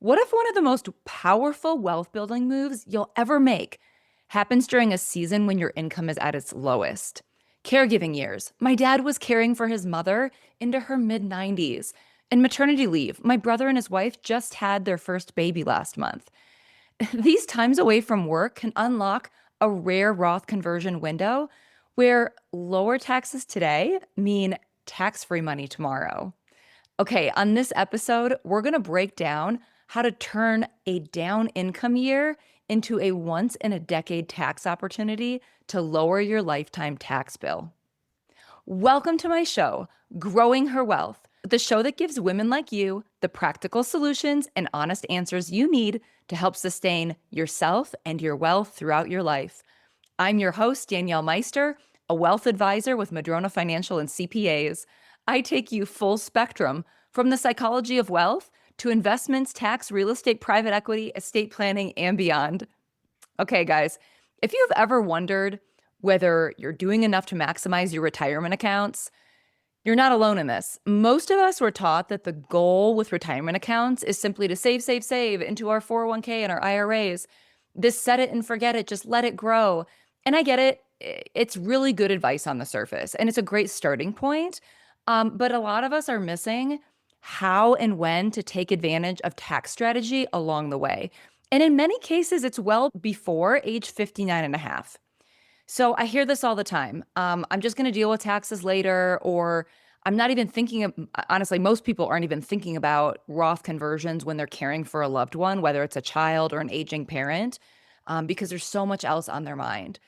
What if one of the most powerful wealth building moves you'll ever make happens during a season when your income is at its lowest? Caregiving years. My dad was caring for his mother into her mid 90s. And maternity leave. My brother and his wife just had their first baby last month. These times away from work can unlock a rare Roth conversion window where lower taxes today mean tax free money tomorrow. Okay, on this episode, we're going to break down how to turn a down income year into a once in a decade tax opportunity to lower your lifetime tax bill. Welcome to my show, Growing Her Wealth, the show that gives women like you the practical solutions and honest answers you need to help sustain yourself and your wealth throughout your life. I'm your host, Danielle Meister, a wealth advisor with Madrona Financial and CPAs. I take you full spectrum from the psychology of wealth to investments, tax, real estate, private equity, estate planning, and beyond. Okay, guys, if you've ever wondered whether you're doing enough to maximize your retirement accounts, you're not alone in this. Most of us were taught that the goal with retirement accounts is simply to save, save, save into our 401k and our IRAs. This set it and forget it, just let it grow. And I get it. It's really good advice on the surface, and it's a great starting point. But a lot of us are missing how and when to take advantage of tax strategy along the way. And in many cases, it's well before age 59 and a half. So I hear this all the time. I'm just going to deal with taxes later, or I'm not even thinking of, honestly, most people aren't even thinking about Roth conversions when they're caring for a loved one, whether it's a child or an aging parent, because there's so much else on their mind.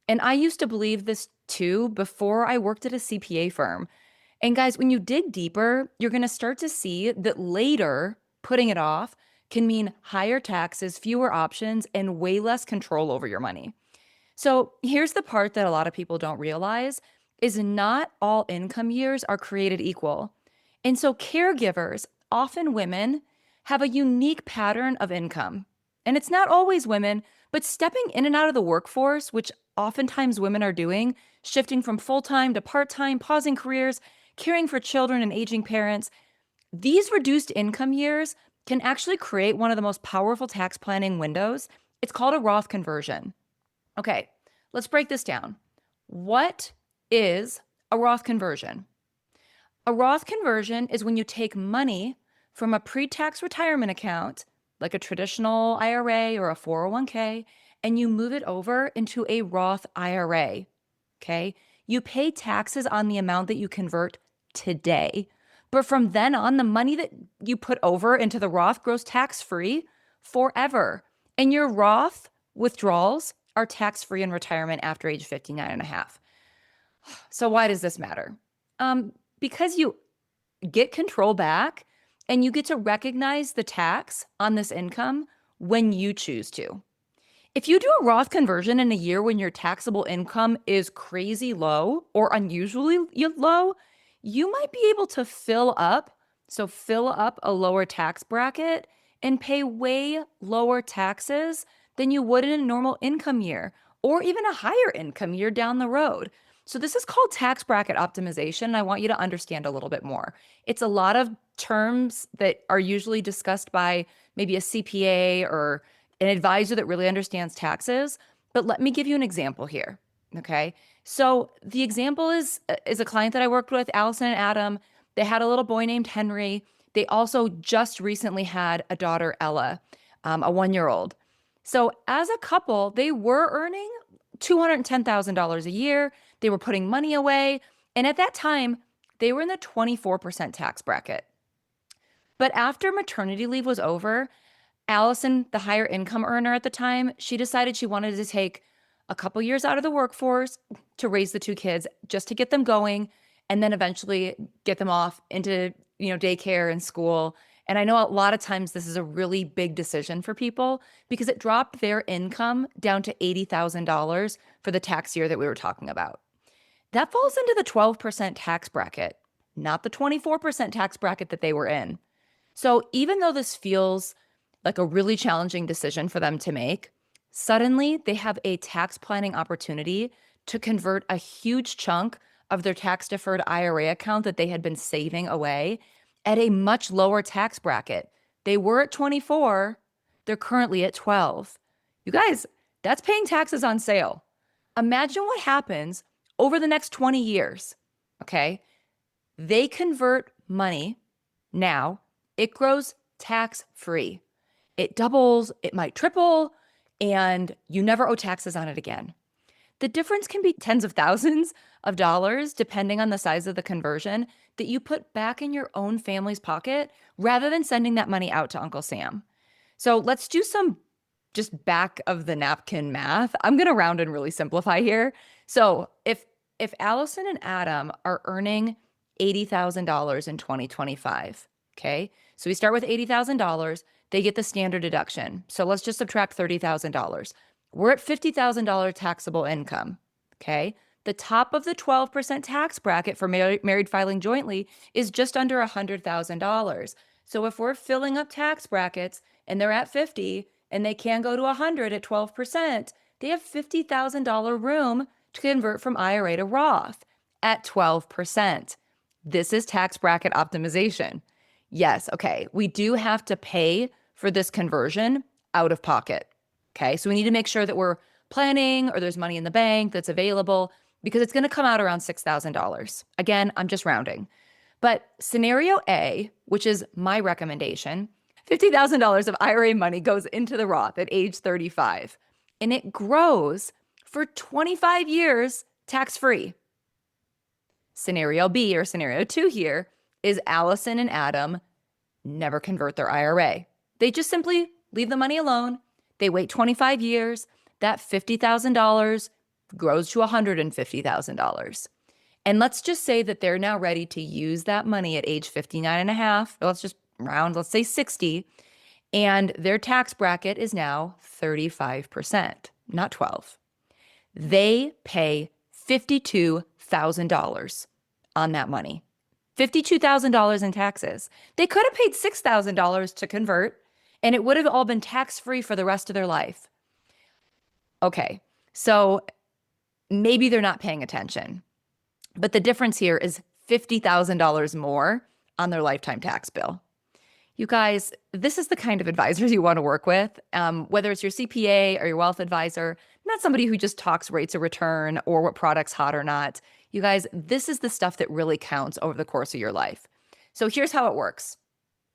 And I used to believe this too before I worked at a CPA firm. And guys, when you dig deeper, you're going to start to see that later putting it off can mean higher taxes, fewer options, and way less control over your money. So here's the part that a lot of people don't realize is not all income years are created equal. And so caregivers, often women, have a unique pattern of income. And it's not always women, but stepping in and out of the workforce, which oftentimes women are doing, shifting from full-time to part-time, pausing careers, caring for children and aging parents, these reduced income years can actually create one of the most powerful tax planning windows. It's called a Roth conversion. Okay, let's break this down. What is a Roth conversion? A Roth conversion is when you take money from a pre-tax retirement account, like a traditional IRA or a 401k, and you move it over into a Roth IRA. Okay, you pay taxes on the amount that you convert today. But from then on, the money that you put over into the Roth grows tax-free forever. And your Roth withdrawals are tax-free in retirement after age 59 and a half. So why does this matter? Because you get control back and you get to recognize the tax on this income when you choose to. If you do a Roth conversion in a year when your taxable income is crazy low or unusually low, you might be able to fill up a lower tax bracket and pay way lower taxes than you would in a normal income year or even a higher income year down the road. So this is called tax bracket optimization. And I want you to understand a little bit more. It's a lot of terms that are usually discussed by maybe a CPA or an advisor that really understands taxes. But let me give you an example here. Okay. So the example is a client that I worked with, Allison and Adam. They had a little boy named Henry. They also just recently had a daughter, Ella, a 1-year-old. So as a couple, they were earning $210,000 a year. They were putting money away. And at that time, they were in the 24% tax bracket. But after maternity leave was over, Allison, the higher income earner at the time, she decided she wanted to take a couple years out of the workforce to raise the two kids just to get them going and then eventually get them off into, daycare and school. And I know a lot of times this is a really big decision for people because it dropped their income down to $80,000 for the tax year that we were talking about. That falls into the 12% tax bracket, not the 24% tax bracket that they were in. So even though this feels like a really challenging decision for them to make, suddenly they have a tax planning opportunity to convert a huge chunk of their tax deferred IRA account that they had been saving away at a much lower tax bracket, They were at 24. They're currently at 12. You guys, that's paying taxes on sale. Imagine what happens over the next 20 years. Okay. They convert money now, it grows tax free. It doubles, it might triple, and you never owe taxes on it again. The difference can be tens of thousands of dollars, depending on the size of the conversion, that you put back in your own family's pocket rather than sending that money out to Uncle Sam. So let's do some just back of the napkin math. I'm going to round and really simplify here. So if Allison and Adam are earning $80,000 in 2025, okay? So we start with $80,000, they get the standard deduction. So let's just subtract $30,000. We're at $50,000 taxable income, okay? The top of the 12% tax bracket for married filing jointly is just under $100,000. So if we're filling up tax brackets and they're at 50 and they can go to 100 at 12%, they have $50,000 room to convert from IRA to Roth at 12%. This is tax bracket optimization. Yes, okay, we do have to pay for this conversion out of pocket. Okay, so we need to make sure that we're planning or there's money in the bank that's available because it's going to come out around $6,000. Again, I'm just rounding. But scenario A, which is my recommendation, $50,000 of IRA money goes into the Roth at age 35, and it grows for 25 years tax-free. Scenario B, or scenario 2 here, is Allison and Adam never convert their IRA. They just simply leave the money alone. They wait 25 years. That $50,000 grows to $150,000. And let's just say that they're now ready to use that money at age 59 and a half. Let's just round, let's say 60. And their tax bracket is now 35%, not 12. They pay $52,000 on that money. $52,000 in taxes. They could have paid $6,000 to convert, and it would have all been tax-free for the rest of their life. Okay, so maybe they're not paying attention, but the difference here is $50,000 more on their lifetime tax bill. You guys, this is the kind of advisors you want to work with, whether it's your CPA or your wealth advisor, not somebody who just talks rates of return or what product's hot or not. You guys, this is the stuff that really counts over the course of your life. So here's how it works.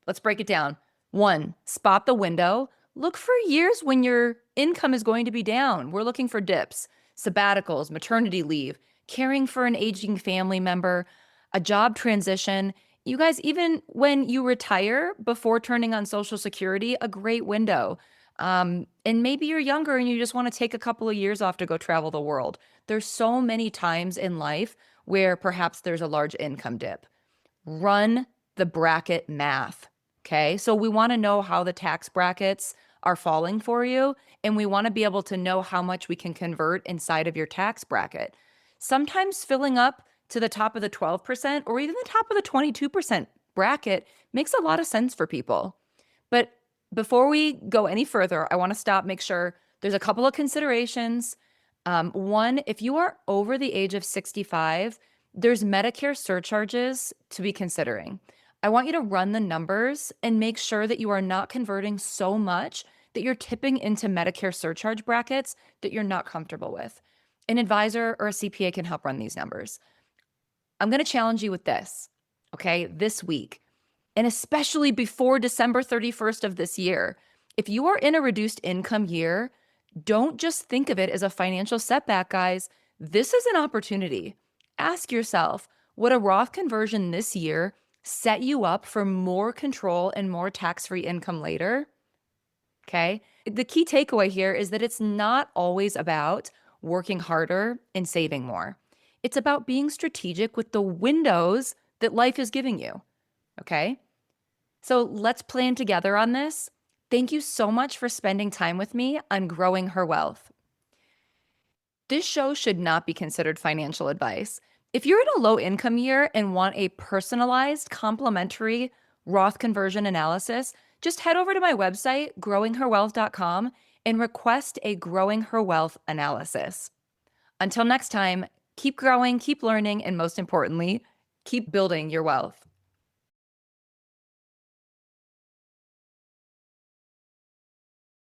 Let's break it down. 1, spot the window. Look for years when your income is going to be down. We're looking for dips, sabbaticals, maternity leave, caring for an aging family member, a job transition. You guys, even when you retire before turning on Social Security, a great window. And maybe you're younger and you just want to take a couple of years off to go travel the world. There's so many times in life where perhaps there's a large income dip. Run the bracket math, okay? So we want to know how the tax brackets are falling for you, and we want to be able to know how much we can convert inside of your tax bracket. Sometimes filling up to the top of the 12% or even the top of the 22% bracket makes a lot of sense for people. But before we go any further, I want to stop, make sure there's a couple of considerations. 1, if you are over the age of 65, there's Medicare surcharges to be considering. I want you to run the numbers and make sure that you are not converting so much that you're tipping into Medicare surcharge brackets that you're not comfortable with. An advisor or a CPA can help run these numbers. I'm going to challenge you with this, okay, this week, and especially before December 31st of this year. If you are in a reduced income year, don't just think of it as a financial setback, guys. This is an opportunity. Ask yourself, would a Roth conversion this year set you up for more control and more tax-free income later? Okay. The key takeaway here is that it's not always about working harder and saving more. It's about being strategic with the windows that life is giving you. Okay. So let's plan together on this. Thank you so much for spending time with me on growing her wealth. This show should not be considered financial advice. If you're in a low income year and want a personalized, complimentary Roth conversion analysis, just head over to my website, growingherwealth.com, and request a Growing Her Wealth analysis. Until next time, keep growing, keep learning, and most importantly, keep building your wealth.